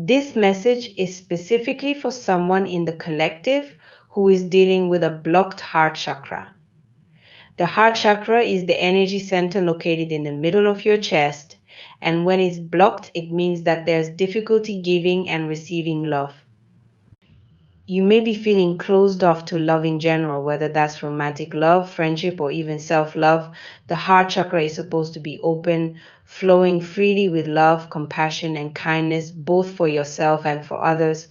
This message is specifically for someone in the collective who is dealing with a blocked heart chakra. The heart chakra is the energy center located in the middle of your chest, and when it's blocked, it means that there's difficulty giving and receiving love. You may be feeling closed off to love in general, whether that's romantic love, friendship, or even self love. The heart chakra is supposed to be open, flowing freely with love, compassion, and kindness, both for yourself and for others.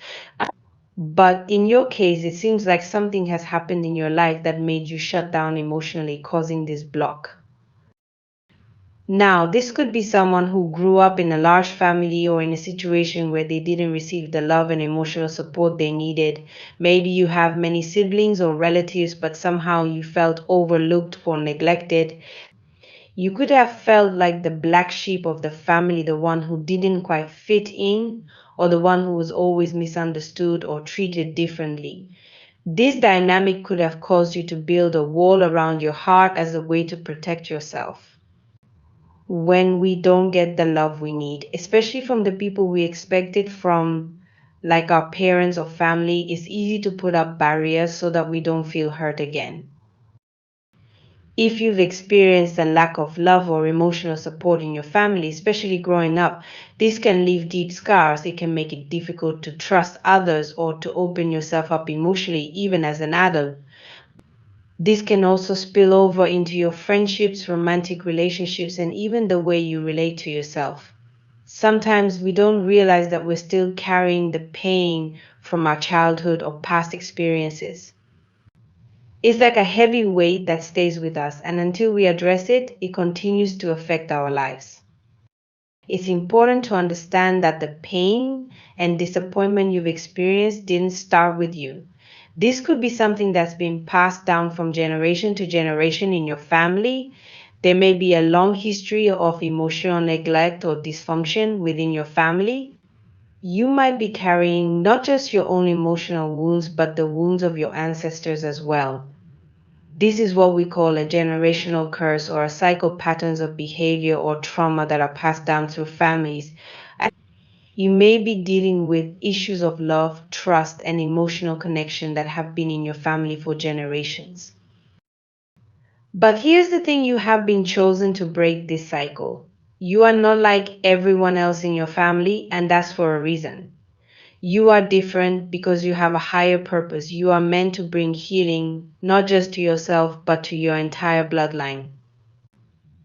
But in your case, it seems like something has happened in your life that made you shut down emotionally, causing this block. Now, this could be someone who grew up in a large family or in a situation where they didn't receive the love and emotional support they needed. Maybe you have many siblings or relatives, but somehow you felt overlooked or neglected. You could have felt like the black sheep of the family, the one who didn't quite fit in, or the one who was always misunderstood or treated differently. This dynamic could have caused you to build a wall around your heart as a way to protect yourself. When we don't get the love we need, especially from the people we expect it from, like our parents or family, it's easy to put up barriers so that we don't feel hurt again. If you've experienced a lack of love or emotional support in your family, especially growing up, this can leave deep scars. It can make it difficult to trust others or to open yourself up emotionally, even as an adult. This can also spill over into your friendships, romantic relationships, and even the way you relate to yourself. Sometimes we don't realize that we're still carrying the pain from our childhood or past experiences. It's like a heavy weight that stays with us, and until we address it, it continues to affect our lives. It's important to understand that the pain and disappointment you've experienced didn't start with you. This could be something that's been passed down from generation to generation in your family. There may be a long history of emotional neglect or dysfunction within your family. You might be carrying not just your own emotional wounds, but the wounds of your ancestors as well. This is what we call a generational curse or a cycle patterns of behavior or trauma that are passed down through families. You may be dealing with issues of love, trust, and emotional connection that have been in your family for generations. But here's the thing, you have been chosen to break this cycle. You are not like everyone else in your family, and that's for a reason. You are different because you have a higher purpose. You are meant to bring healing, not just to yourself, but to your entire bloodline.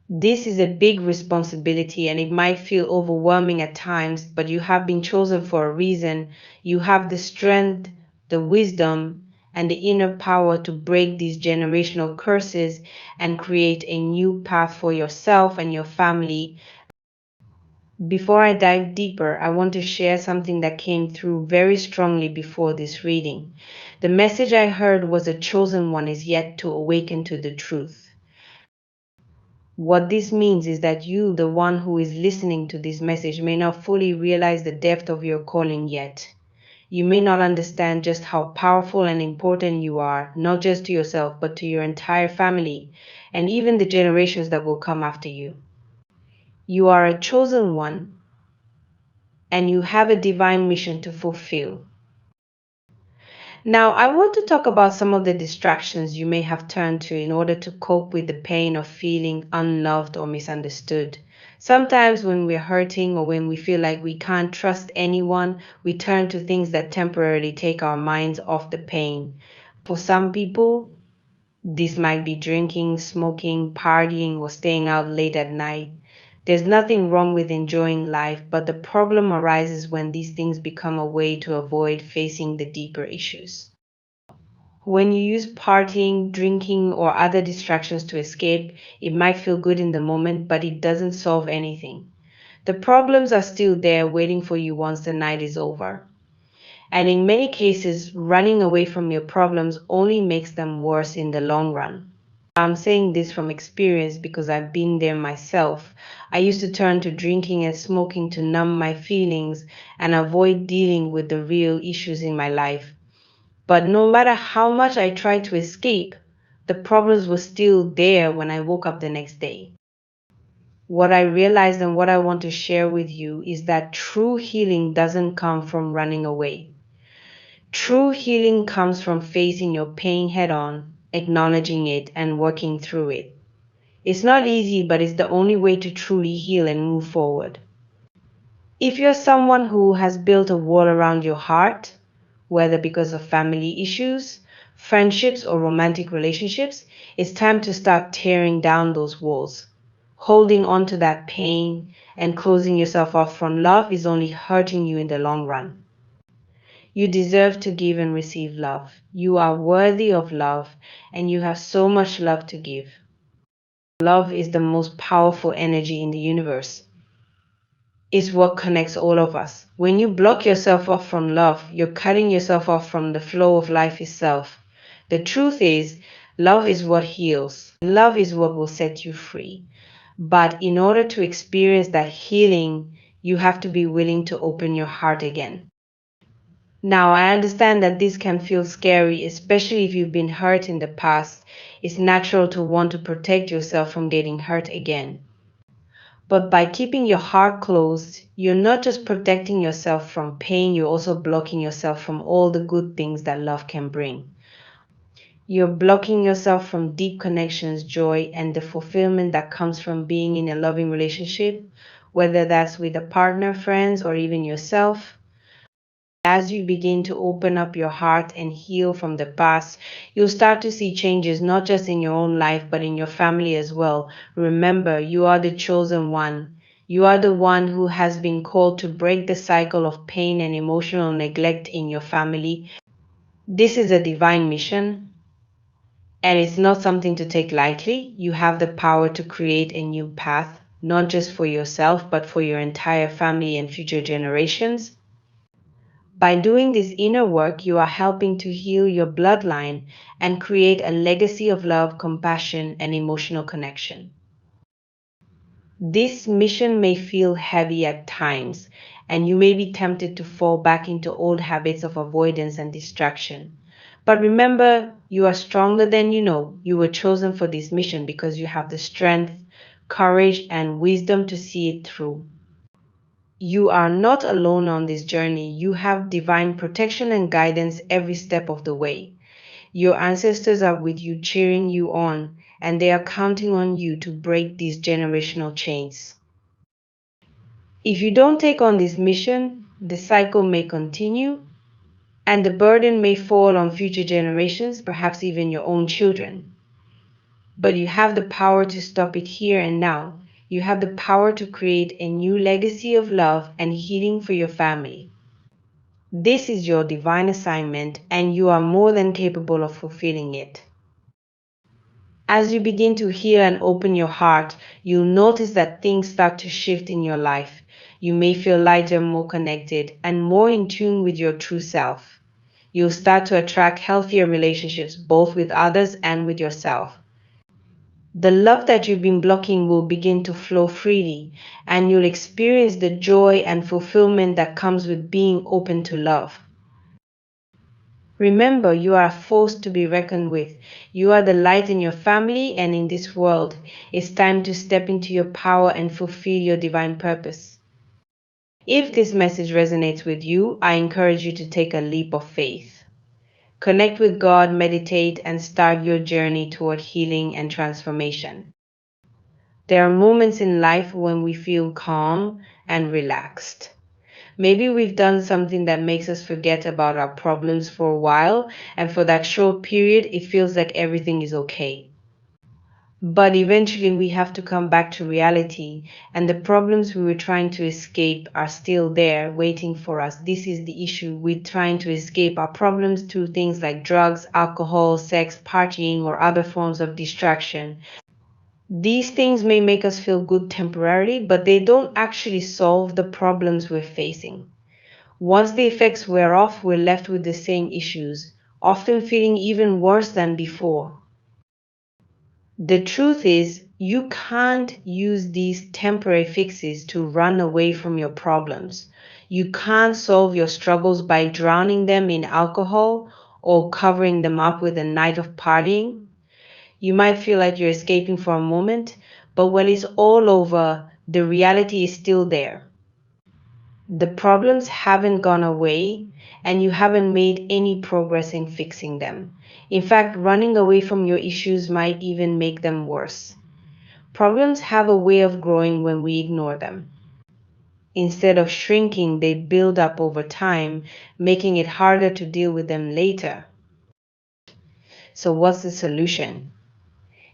This is a big responsibility and it might feel overwhelming at times, but you have been chosen for a reason. You have the strength, the wisdom, and the inner power to break these generational curses and create a new path for yourself and your family. Before I dive deeper, I want to share something that came through very strongly before this reading. The message I heard was a chosen one is yet to awaken to the truth. What this means is that you, the one who is listening to this message, may not fully realize the depth of your calling yet. You may not understand just how powerful and important you are, not just to yourself, but to your entire family and even the generations that will come after you. You are a chosen one and you have a divine mission to fulfill. Now, I want to talk about some of the distractions you may have turned to in order to cope with the pain of feeling unloved or misunderstood. Sometimes when we're hurting or when we feel like we can't trust anyone, we turn to things that temporarily take our minds off the pain. For some people, this might be drinking, smoking, partying, or staying out late at night. There's nothing wrong with enjoying life, but the problem arises when these things become a way to avoid facing the deeper issues. When you use partying, drinking, or other distractions to escape, it might feel good in the moment, but it doesn't solve anything. The problems are still there waiting for you once the night is over. And in many cases, running away from your problems only makes them worse in the long run. I'm saying this from experience because I've been there myself. I used to turn to drinking and smoking to numb my feelings and avoid dealing with the real issues in my life. But no matter how much I tried to escape, the problems were still there when I woke up the next day. What I realized and what I want to share with you is that true healing doesn't come from running away. True healing comes from facing your pain head on, acknowledging it, and working through it. It's not easy, but it's the only way to truly heal and move forward. If you're someone who has built a wall around your heart, whether because of family issues, friendships, or romantic relationships, it's time to start tearing down those walls. Holding on to that pain and closing yourself off from love is only hurting you in the long run. You deserve to give and receive love. You are worthy of love, and you have so much love to give. Love is the most powerful energy in the universe. It's what connects all of us. When you block yourself off from love, you're cutting yourself off from the flow of life itself. The truth is, love is what heals. Love is what will set you free. But in order to experience that healing, you have to be willing to open your heart again. Now, I understand that this can feel scary, especially if you've been hurt in the past. It's natural to want to protect yourself from getting hurt again. But by keeping your heart closed, you're not just protecting yourself from pain, you're also blocking yourself from all the good things that love can bring. You're blocking yourself from deep connections, joy, and the fulfillment that comes from being in a loving relationship, whether that's with a partner, friends, or even yourself. As you begin to open up your heart and heal from the past, you'll start to see changes not just in your own life but in your family as well. Remember, you are the chosen one. You are the one who has been called to break the cycle of pain and emotional neglect in your family. This is a divine mission, and it's not something to take lightly. You have the power to create a new path, not just for yourself, but for your entire family and future generations. By doing this inner work, you are helping to heal your bloodline and create a legacy of love, compassion, and emotional connection. This mission may feel heavy at times, and you may be tempted to fall back into old habits of avoidance and distraction. But remember, you are stronger than you know. You were chosen for this mission because you have the strength, courage, and wisdom to see it through. You are not alone on this journey. You have divine protection and guidance every step of the way. Your ancestors are with you, cheering you on, and they are counting on you to break these generational chains. If you don't take on this mission, the cycle may continue, and the burden may fall on future generations, perhaps even your own children. But you have the power to stop it here and now. You have the power to create a new legacy of love and healing for your family. This is your divine assignment, and you are more than capable of fulfilling it. As you begin to heal and open your heart, you'll notice that things start to shift in your life. You may feel lighter, more connected, and more in tune with your true self. You'll start to attract healthier relationships, both with others and with yourself. The love that you've been blocking will begin to flow freely, and you'll experience the joy and fulfillment that comes with being open to love. Remember, you are a force to be reckoned with. You are the light in your family and in this world. It's time to step into your power and fulfill your divine purpose. If this message resonates with you, I encourage you to take a leap of faith. Connect with God, meditate, and start your journey toward healing and transformation. There are moments in life when we feel calm and relaxed. Maybe we've done something that makes us forget about our problems for a while, and for that short period, it feels like everything is okay. But eventually, we have to come back to reality, and the problems we were trying to escape are still there, waiting for us. This is the issue. We're trying to escape our problems through things like drugs, alcohol, sex, partying, or other forms of distraction. These things may make us feel good temporarily, but they don't actually solve the problems we're facing. Once the effects wear off, we're left with the same issues, often feeling even worse than before. The truth is, you can't use these temporary fixes to run away from your problems. You can't solve your struggles by drowning them in alcohol or covering them up with a night of partying. You might feel like you're escaping for a moment, But when it's all over, the reality is still there. The problems haven't gone away, and you haven't made any progress in fixing them. In fact, running away from your issues might even make them worse. Problems have a way of growing when we ignore them. Instead of shrinking, they build up over time, making it harder to deal with them later. So, what's the solution?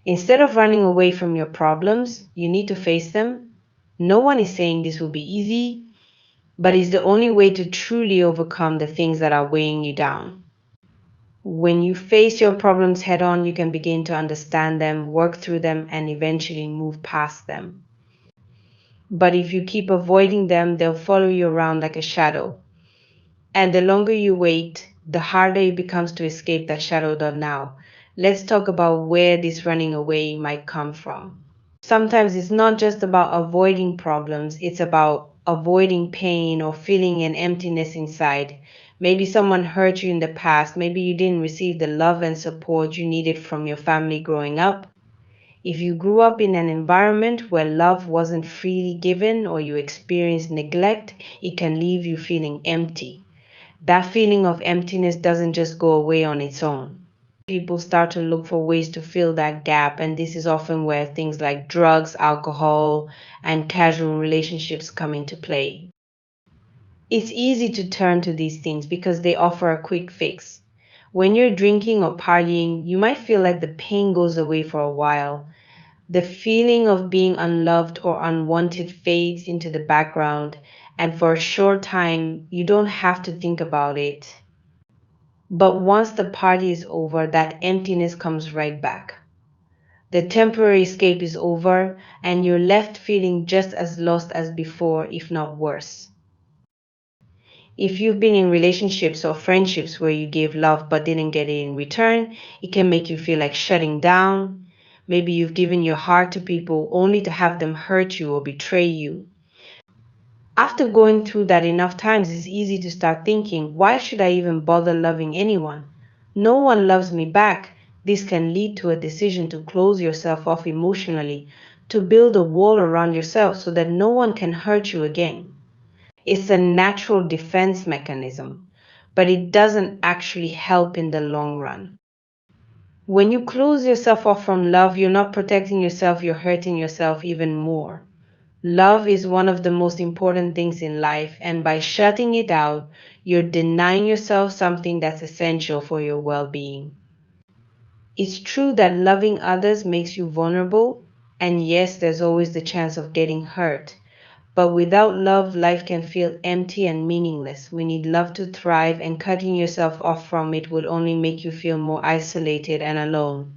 Instead of running away from your problems, you need to face them. No one is saying this will be easy, but it's the only way to truly overcome the things that are weighing you down. When you face your problems head on, you can begin to understand them, work through them, and eventually move past them. But if you keep avoiding them, they'll follow you around like a shadow. And the longer you wait, the harder it becomes to escape that shadow. Now, let's talk about where this running away might come from. Sometimes it's not just about avoiding problems, it's about avoiding pain or feeling an emptiness inside. Maybe someone hurt you in the past, maybe you didn't receive the love and support you needed from your family growing up. If you grew up in an environment where love wasn't freely given or you experienced neglect, it can leave you feeling empty. That feeling of emptiness doesn't just go away on its own. People start to look for ways to fill that gap, and this is often where things like drugs, alcohol, and casual relationships come into play. It's easy to turn to these things because they offer a quick fix. When you're drinking or partying, you might feel like the pain goes away for a while. The feeling of being unloved or unwanted fades into the background, and for a short time, you don't have to think about it. But once the party is over, that emptiness comes right back. The temporary escape is over, and you're left feeling just as lost as before, if not worse. If you've been in relationships or friendships where you gave love but didn't get it in return, it can make you feel like shutting down. Maybe you've given your heart to people only to have them hurt you or betray you. After going through that enough times, it's easy to start thinking, why should I even bother loving anyone? No one loves me back. This can lead to a decision to close yourself off emotionally, to build a wall around yourself so that no one can hurt you again. It's a natural defense mechanism, but it doesn't actually help in the long run. When you close yourself off from love, you're not protecting yourself, you're hurting yourself even more. Love is one of the most important things in life, and by shutting it out, you're denying yourself something that's essential for your well being. It's true that loving others makes you vulnerable, and yes, there's always the chance of getting hurt. But without love, life can feel empty and meaningless. We need love to thrive, and cutting yourself off from it would only make you feel more isolated and alone.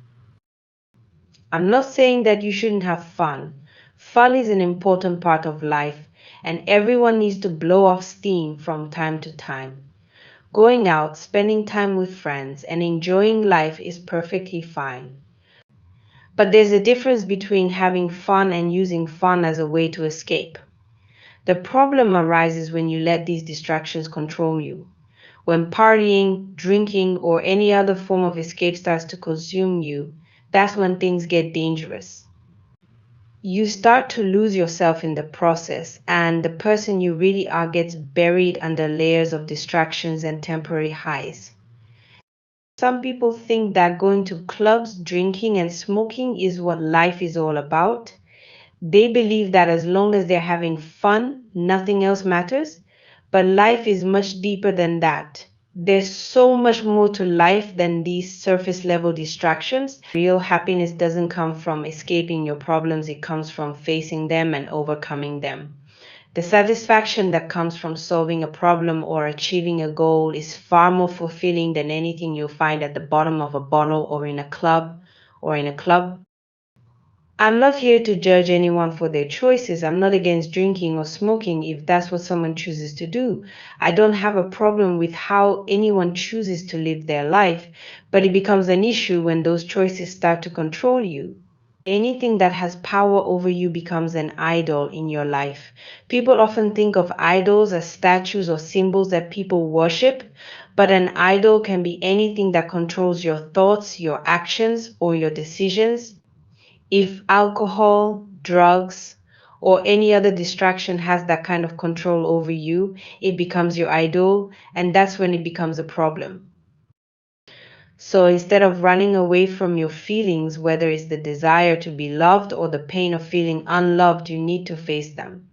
I'm not saying that you shouldn't have fun. Fun is an important part of life, and everyone needs to blow off steam from time to time. Going out, spending time with friends, and enjoying life is perfectly fine. But there's a difference between having fun and using fun as a way to escape. The problem arises when you let these distractions control you. When partying, drinking, or any other form of escape starts to consume you, that's when things get dangerous. You start to lose yourself in the process, and the person you really are gets buried under layers of distractions and temporary highs. Some people think that going to clubs, drinking, and smoking is what life is all about. They believe that as long as they're having fun, nothing else matters. But life is much deeper than that. There's so much more to life than these surface level distractions. Real happiness doesn't come from escaping your problems, it comes from facing them and overcoming them. The satisfaction that comes from solving a problem or achieving a goal is far more fulfilling than anything you'll find at the bottom of a bottle or in a club. I'm not here to judge anyone for their choices. I'm not against drinking or smoking if that's what someone chooses to do. I don't have a problem with how anyone chooses to live their life, but it becomes an issue when those choices start to control you. Anything that has power over you becomes an idol in your life. People often think of idols as statues or symbols that people worship, but an idol can be anything that controls your thoughts, your actions, or your decisions. If alcohol, drugs, or any other distraction has that kind of control over you, it becomes your idol, and that's when it becomes a problem. So instead of running away from your feelings, whether it's the desire to be loved or the pain of feeling unloved, you need to face them.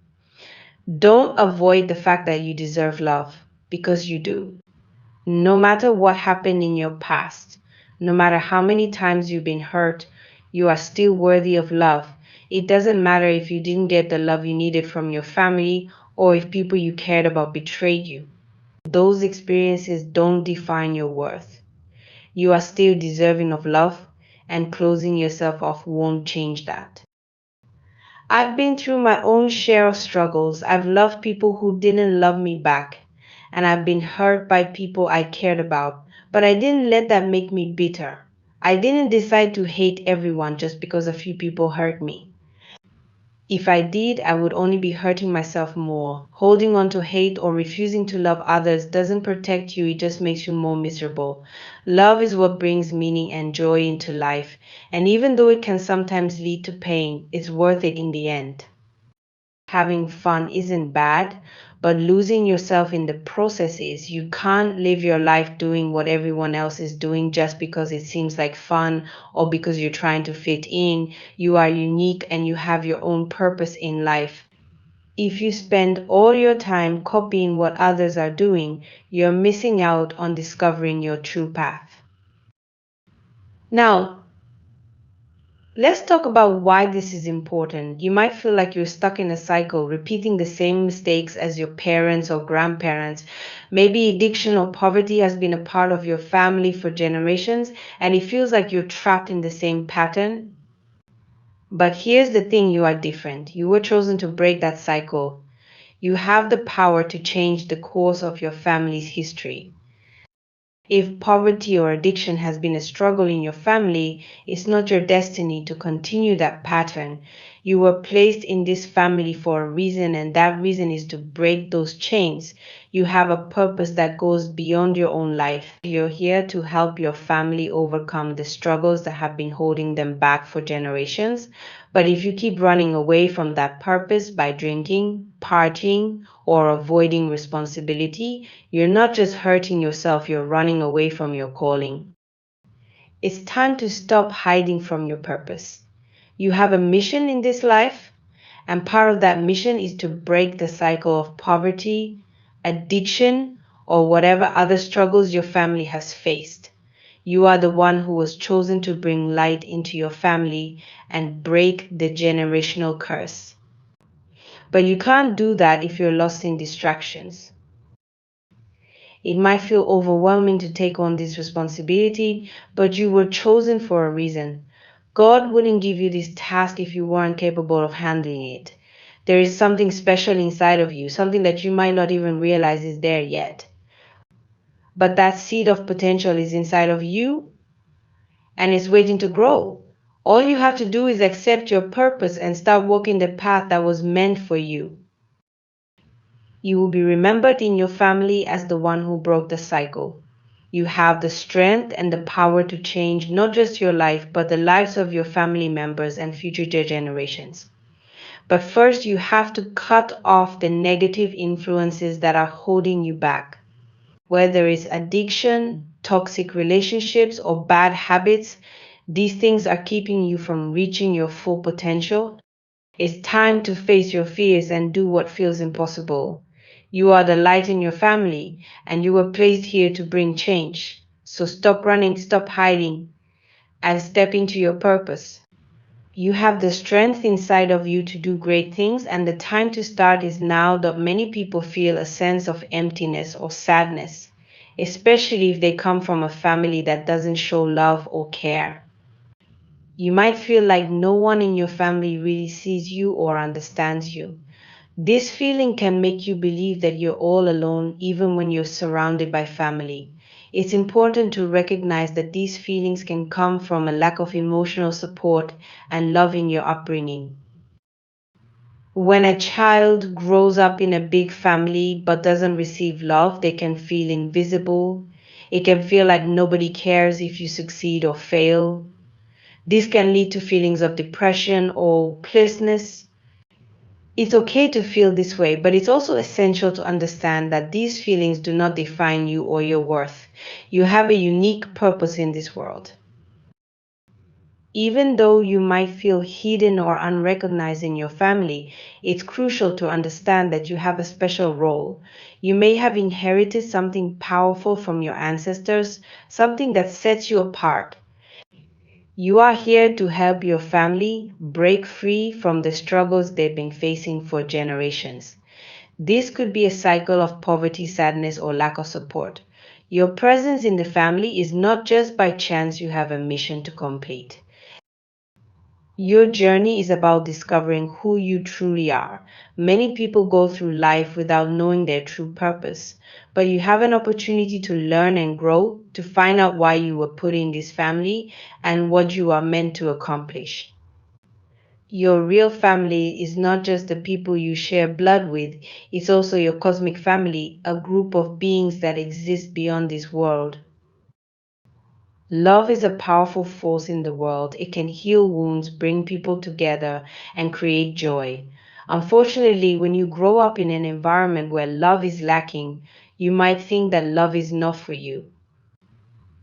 Don't avoid the fact that you deserve love, because you do. No matter what happened in your past, no matter how many times you've been hurt, you are still worthy of love. It doesn't matter if you didn't get the love you needed from your family or if people you cared about betrayed you. Those experiences don't define your worth. You are still deserving of love, and closing yourself off won't change that. I've been through my own share of struggles. I've loved people who didn't love me back, and I've been hurt by people I cared about, but I didn't let that make me bitter. I didn't decide to hate everyone just because a few people hurt me. If I did, I would only be hurting myself more. Holding on to hate or refusing to love others doesn't protect you, it just makes you more miserable. Love is what brings meaning and joy into life, and even though it can sometimes lead to pain, it's worth it in the end. Having fun isn't bad, but losing yourself in the process is. You can't live your life doing what everyone else is doing just because it seems like fun or because you're trying to fit in. You are unique and you have your own purpose in life. If you spend all your time copying what others are doing, you're missing out on discovering your true path. Now, let's talk about why this is important. You might feel like you're stuck in a cycle, repeating the same mistakes as your parents or grandparents. Maybe addiction or poverty has been a part of your family for generations, and it feels like you're trapped in the same pattern. But here's the thing, you are different. You were chosen to break that cycle. You have the power to change the course of your family's history. If poverty or addiction has been a struggle in your family, it's not your destiny to continue that pattern. You were placed in this family for a reason, and that reason is to break those chains. You have a purpose that goes beyond your own life. You're here to help your family overcome the struggles that have been holding them back for generations. But if you keep running away from that purpose by drinking, partying, or avoiding responsibility, you're not just hurting yourself, you're running away from your calling. It's time to stop hiding from your purpose. You have a mission in this life, and part of that mission is to break the cycle of poverty, addiction, or whatever other struggles your family has faced. You are the one who was chosen to bring light into your family and break the generational curse. But you can't do that if you're lost in distractions. It might feel overwhelming to take on this responsibility, but you were chosen for a reason. God wouldn't give you this task if you weren't capable of handling it. There is something special inside of you, something that you might not even realize is there yet. But that seed of potential is inside of you and is waiting to grow. All you have to do is accept your purpose and start walking the path that was meant for you. You will be remembered in your family as the one who broke the cycle. You have the strength and the power to change not just your life, but the lives of your family members and future generations. But first, you have to cut off the negative influences that are holding you back. Whether it's addiction, toxic relationships, or bad habits, these things are keeping you from reaching your full potential. It's time to face your fears and do what feels impossible. You are the light in your family, and you were placed here to bring change. So stop running, stop hiding, and step into your purpose. You have the strength inside of you to do great things, and the time to start is now. That many people feel a sense of emptiness or sadness, especially if they come from a family that doesn't show love or care. You might feel like no one in your family really sees you or understands you. This feeling can make you believe that you're all alone even when you're surrounded by family. It's important to recognize that these feelings can come from a lack of emotional support and love in your upbringing. When a child grows up in a big family but doesn't receive love, they can feel invisible. It can feel like nobody cares if you succeed or fail. This can lead to feelings of depression or hopelessness. It's okay to feel this way, but it's also essential to understand that these feelings do not define you or your worth. You have a unique purpose in this world. Even though you might feel hidden or unrecognized in your family, it's crucial to understand that you have a special role. You may have inherited something powerful from your ancestors, something that sets you apart. You are here to help your family break free from the struggles they've been facing for generations. This could be a cycle of poverty, sadness, or lack of support. Your presence in the family is not just by chance, you have a mission to complete. Your journey is about discovering who you truly are. Many people go through life without knowing their true purpose, but you have an opportunity to learn and grow, to find out why you were put in this family and what you are meant to accomplish. Your real family is not just the people you share blood with, it's also your cosmic family, a group of beings that exist beyond this world. Love is a powerful force in the world. It can heal wounds, bring people together, and create joy. Unfortunately, when you grow up in an environment where love is lacking, you might think that love is not for you.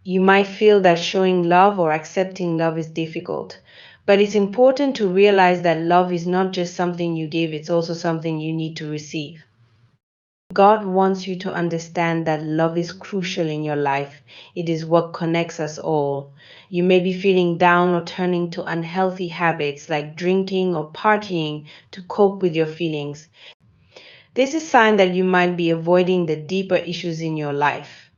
You might feel that showing love or accepting love is difficult. But it's important to realize that love is not just something you give, it's also something you need to receive. God wants you to understand that love is crucial in your life. It is what connects us all. You may be feeling down or turning to unhealthy habits like drinking or partying to cope with your feelings. This is a sign that you might be avoiding the deeper issues in your life.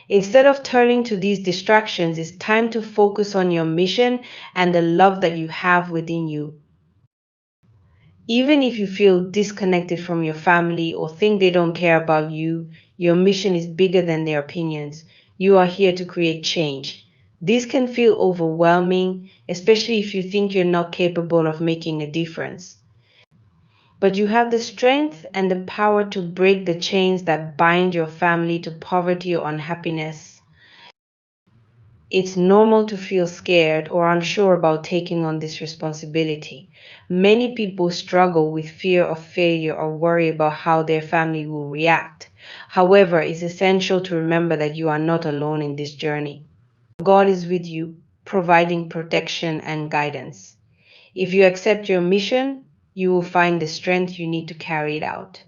Instead of turning to these distractions, it's time to focus on your mission and the love that you have within you. Even if you feel disconnected from your family or think they don't care about you, your mission is bigger than their opinions. You are here to create change. This can feel overwhelming, especially if you think you're not capable of making a difference. But you have the strength and the power to break the chains that bind your family to poverty or unhappiness. It's normal to feel scared or unsure about taking on this responsibility. Many people struggle with fear of failure or worry about how their family will react. However, it's essential to remember that you are not alone in this journey. God is with you, providing protection and guidance. If you accept your mission, you will find the strength you need to carry it out.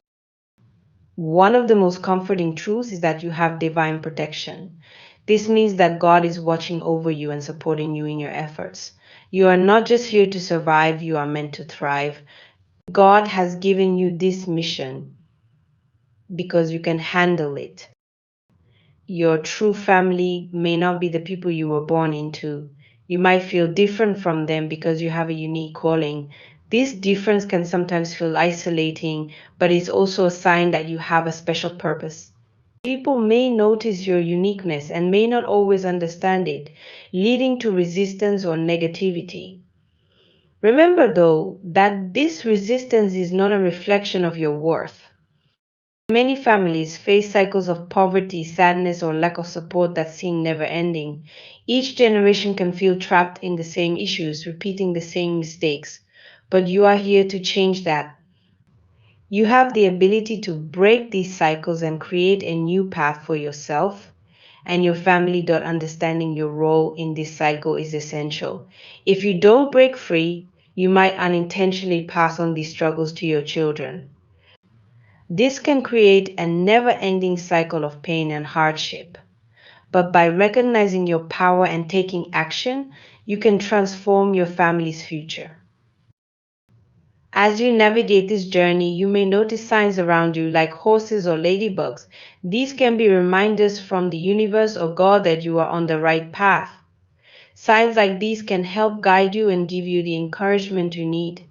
One of the most comforting truths is that you have divine protection. This means that God is watching over you and supporting you in your efforts. You are not just here to survive, you are meant to thrive. God has given you this mission because you can handle it. Your true family may not be the people you were born into. You might feel different from them because you have a unique calling. This difference can sometimes feel isolating, but it's also a sign that you have a special purpose. People may notice your uniqueness and may not always understand it, leading to resistance or negativity. Remember, though, that this resistance is not a reflection of your worth. Many families face cycles of poverty, sadness, or lack of support that seem never ending. Each generation can feel trapped in the same issues, repeating the same mistakes. But you are here to change that. You have the ability to break these cycles and create a new path for yourself and your family. Understanding your role in this cycle is essential. If you don't break free, you might unintentionally pass on these struggles to your children. This can create a never ending cycle of pain and hardship. But by recognizing your power and taking action, you can transform your family's future. As you navigate this journey, you may notice signs around you like horses or ladybugs. These can be reminders from the universe or God that you are on the right path. Signs like these can help guide you and give you the encouragement you need.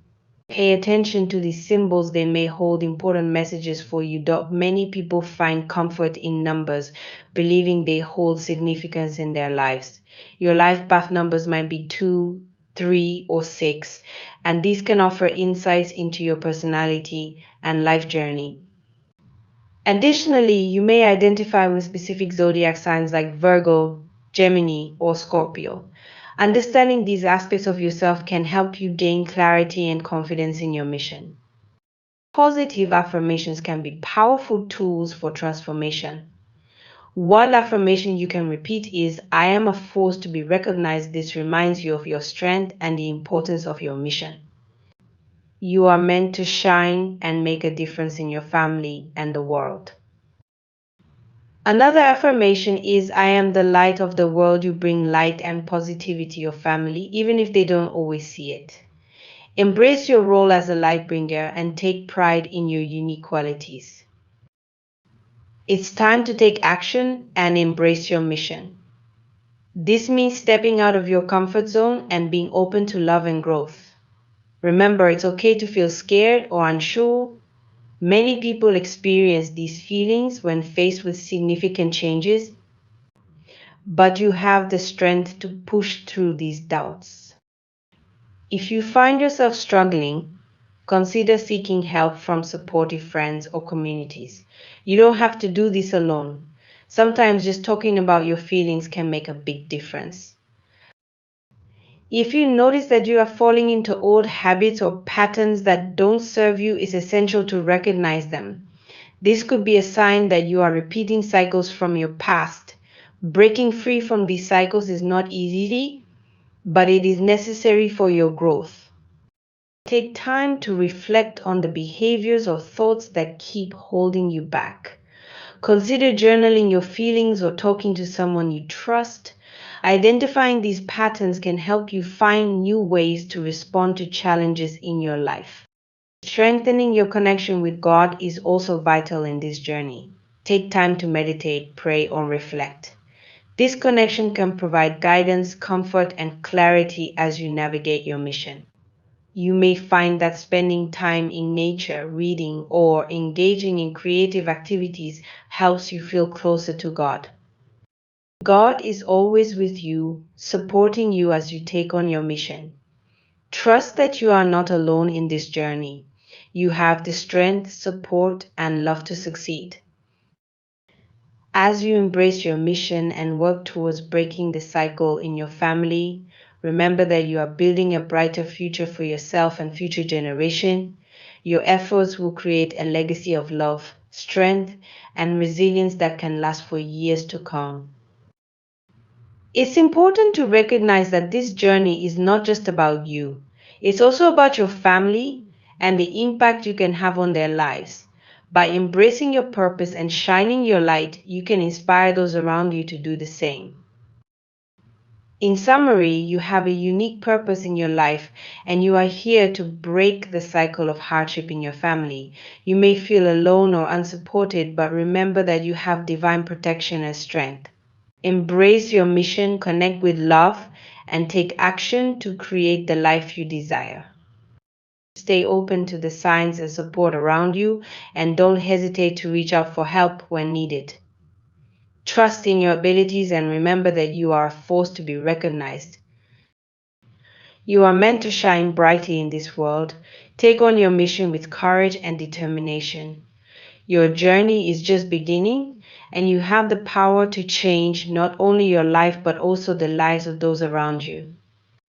Pay attention to these symbols, they may hold important messages for you. Many people find comfort in numbers, believing they hold significance in their lives. Your life path numbers might be 2, 3, or 6, and these can offer insights into your personality and life journey. Additionally, you may identify with specific zodiac signs like Virgo, Gemini, or Scorpio. Understanding these aspects of yourself can help you gain clarity and confidence in your mission. Positive affirmations can be powerful tools for transformation. One affirmation you can repeat is, I am a force to be recognized. This reminds you of your strength and the importance of your mission. You are meant to shine and make a difference in your family and the world. Another affirmation is, I am the light of the world. You bring light and positivity to your family, even if they don't always see it. Embrace your role as a light bringer and take pride in your unique qualities. It's time to take action and embrace your mission. This means stepping out of your comfort zone and being open to love and growth. Remember, it's okay to feel scared or unsure. Many people experience these feelings when faced with significant changes, but you have the strength to push through these doubts. If you find yourself struggling, consider seeking help from supportive friends or communities. You don't have to do this alone. Sometimes just talking about your feelings can make a big difference. If you notice that you are falling into old habits or patterns that don't serve you, it's essential to recognize them. This could be a sign that you are repeating cycles from your past. Breaking free from these cycles is not easy, but it is necessary for your growth. Take time to reflect on the behaviors or thoughts that keep holding you back. Consider journaling your feelings or talking to someone you trust. Identifying these patterns can help you find new ways to respond to challenges in your life. Strengthening your connection with God is also vital in this journey. Take time to meditate, pray, or reflect. This connection can provide guidance, comfort, and clarity as you navigate your mission. You may find that spending time in nature, reading, or engaging in creative activities helps you feel closer to God. God is always with you, supporting you as you take on your mission. Trust that you are not alone in this journey. You have the strength, support, and love to succeed. As you embrace your mission and work towards breaking the cycle in your family, remember that you are building a brighter future for yourself and future generation. Your efforts will create a legacy of love, strength, and resilience that can last for years to come. It's important to recognize that this journey is not just about you. It's also about your family and the impact you can have on their lives. By embracing your purpose and shining your light, you can inspire those around you to do the same. In summary, you have a unique purpose in your life and you are here to break the cycle of hardship in your family. You may feel alone or unsupported, but remember that you have divine protection and strength. Embrace your mission, connect with love, and take action to create the life you desire. Stay open to the signs and support around you, and don't hesitate to reach out for help when needed. Trust in your abilities and remember that you are a force to be recognized. You are meant to shine brightly in this world. Take on your mission with courage and determination. Your journey is just beginning, and you have the power to change not only your life but also the lives of those around you.